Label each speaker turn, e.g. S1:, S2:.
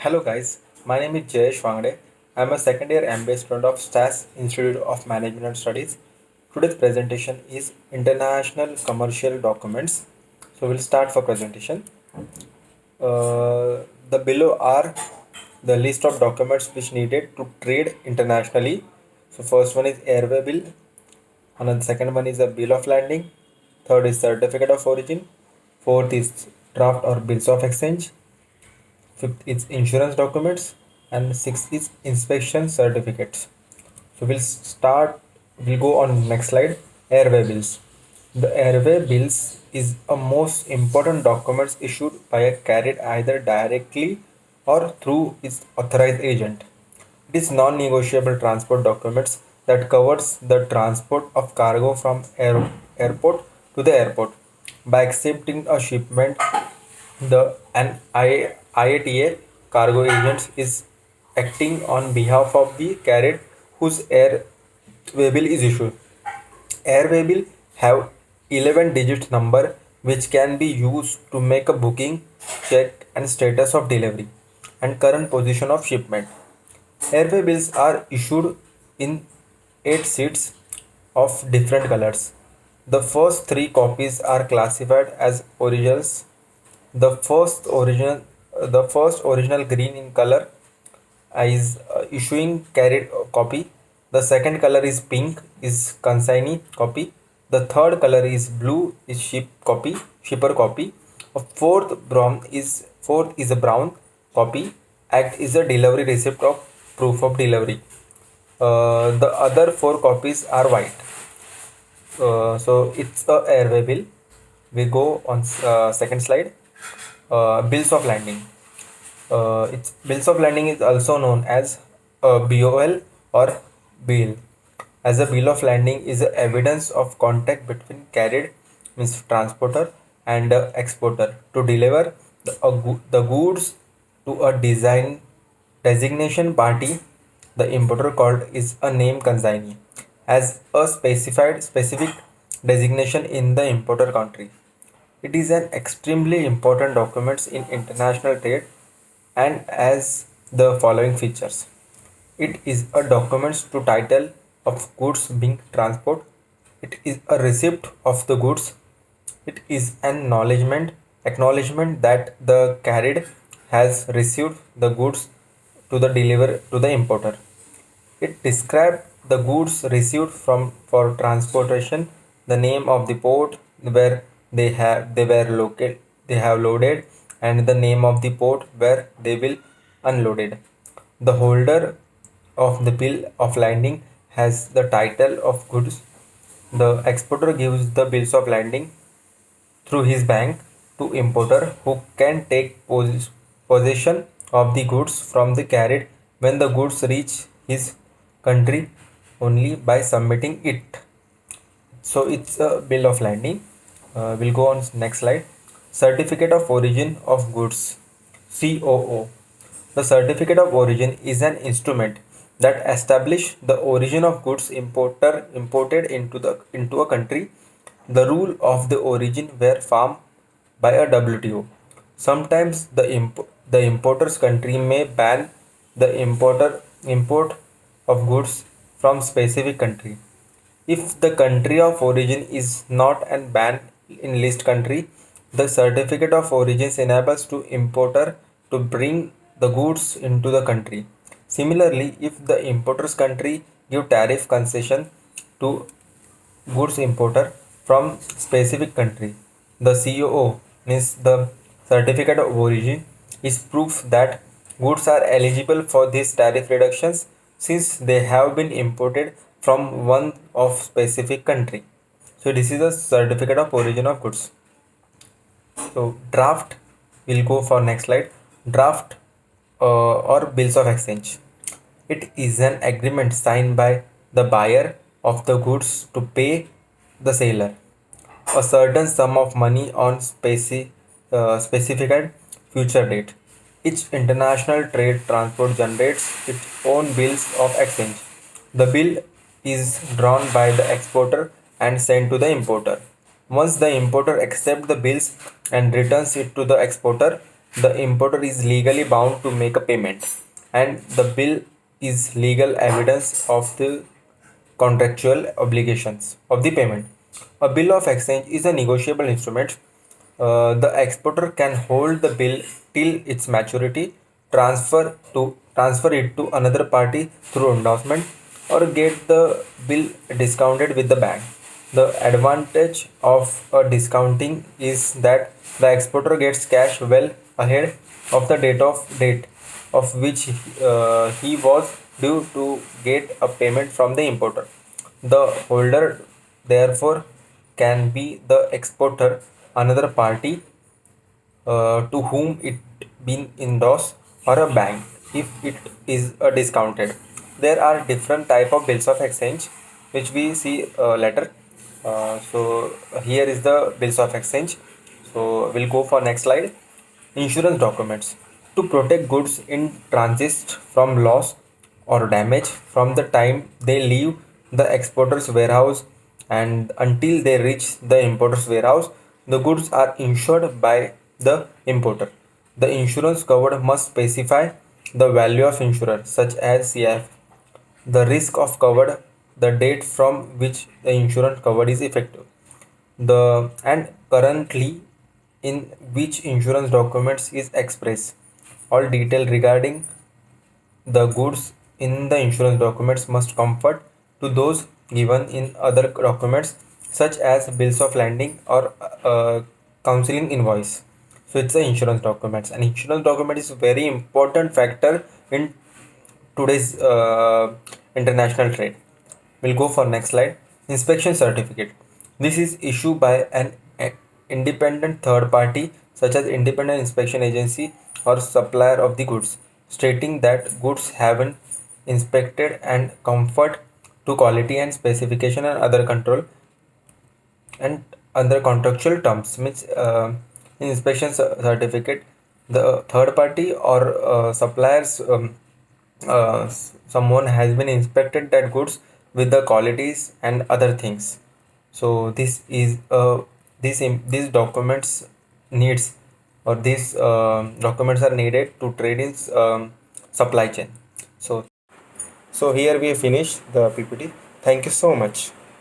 S1: Hello guys, my name is Jayesh Wangde. I am a second year MBA student of SAS Institute of Management and Studies. Today's presentation is International Commercial Documents. So we'll start for presentation. The below are the list of documents which needed to trade internationally. So first one is airway bill, another second one is a bill of landing, third is certificate of origin, fourth is draft or bills of exchange, fifth is insurance documents, and sixth is inspection certificates. So we'll go on next slide. Airway bills. The airway bills is a most important documents issued by a carrier either directly or through its authorized agent. It is non-negotiable transport documents that covers the transport of cargo from airport to the airport. By accepting a shipment, IATA cargo agents is acting on behalf of the carrier whose airway bill is issued. Airway bill have 11 digit number which can be used to make a booking, check and status of delivery and current position of shipment. Airway bills are issued in 8 sheets of different colors. The first 3 copies are classified as originals. The first original green in color is issuing carried copy. The second color is pink is consignee copy. The third color is blue is shipper copy. A fourth is a brown copy. Act is a delivery receipt of proof of delivery. The other 4 copies are white. So it's a airway bill. We go on second slide. Bills of landing. Its bills of landing is also known as BOL or bill. As a bill of landing is a evidence of contact between carried means transporter and exporter to deliver the goods to a designation party. The importer called is a name consignee as a specific designation in the importer country. It is an extremely important document in international trade and as the following features. It is a document to title of goods being transport. It is a receipt of the goods. It is an acknowledgement that the carrier has received the goods to the deliver to the importer. It describes the goods received from for transportation, the name of the port where they have loaded, and the name of the port where they will unloaded. The holder of the bill of landing has the title of goods. The exporter gives the bills of landing through his bank to importer who can take possession of the goods from the carrier when the goods reach his country only by submitting it. So it's a bill of landing. We'll go on next slide. Certificate of origin of goods, COO. The certificate of origin is an instrument that establishes the origin of goods imported into a country. The rule of the origin were formed by a WTO. Sometimes the importer's country may ban the import of goods from specific country. If the country of origin is not and banned in list country, the certificate of origin enables to importer to bring the goods into the country. Similarly, if the importer's country give tariff concession to goods importer from specific country, the COO means the certificate of origin is proof that goods are eligible for these tariff reductions since they have been imported from one of specific country. So this is a certificate of origin of goods. So draft, we'll go for next slide. Draft or bills of exchange. It is an agreement signed by the buyer of the goods to pay the seller a certain sum of money on specified future date. Each international trade transport generates its own bills of exchange. The bill is drawn by the exporter and sent to the importer. Once the importer accepts the bills and returns it to the exporter, the importer is legally bound to make a payment, and the bill is legal evidence of the contractual obligations of the payment. A bill of exchange is a negotiable instrument. The exporter can hold the bill till its maturity, transfer it to another party through endorsement, or get the bill discounted with the bank. The advantage of a discounting is that the exporter gets cash well ahead of the date of which he was due to get a payment from the importer. The holder therefore can be the exporter, another party to whom it been endorsed, or a bank if it is discounted. There are different type of bills of exchange which we see later. So here is the bills of exchange. So we'll go for next slide. Insurance documents to protect goods in transit from loss or damage from the time they leave the exporter's warehouse and until they reach the importer's warehouse. The goods are insured by the importer. The insurance covered must specify the value of insurance, such as CF, the risk of covered, the date from which the insurance covered is effective, the and currently in which insurance documents is expressed. All detail regarding the goods in the insurance documents must comfort to those given in other documents such as bills of landing or counseling invoice. So it's the insurance documents, and insurance document is a very important factor in today's international trade. We'll go for next slide. Inspection certificate. This is issued by an independent third party such as independent inspection agency or supplier of the goods, stating that goods have been inspected and comfort to quality and specification and other control and under contractual terms. Means in inspection certificate, the third party or suppliers, someone has been inspected that goods with the qualities and other things. So this is these documents needs, or these documents are needed to trade in supply chain. So here we finish the PPT. Thank you so much.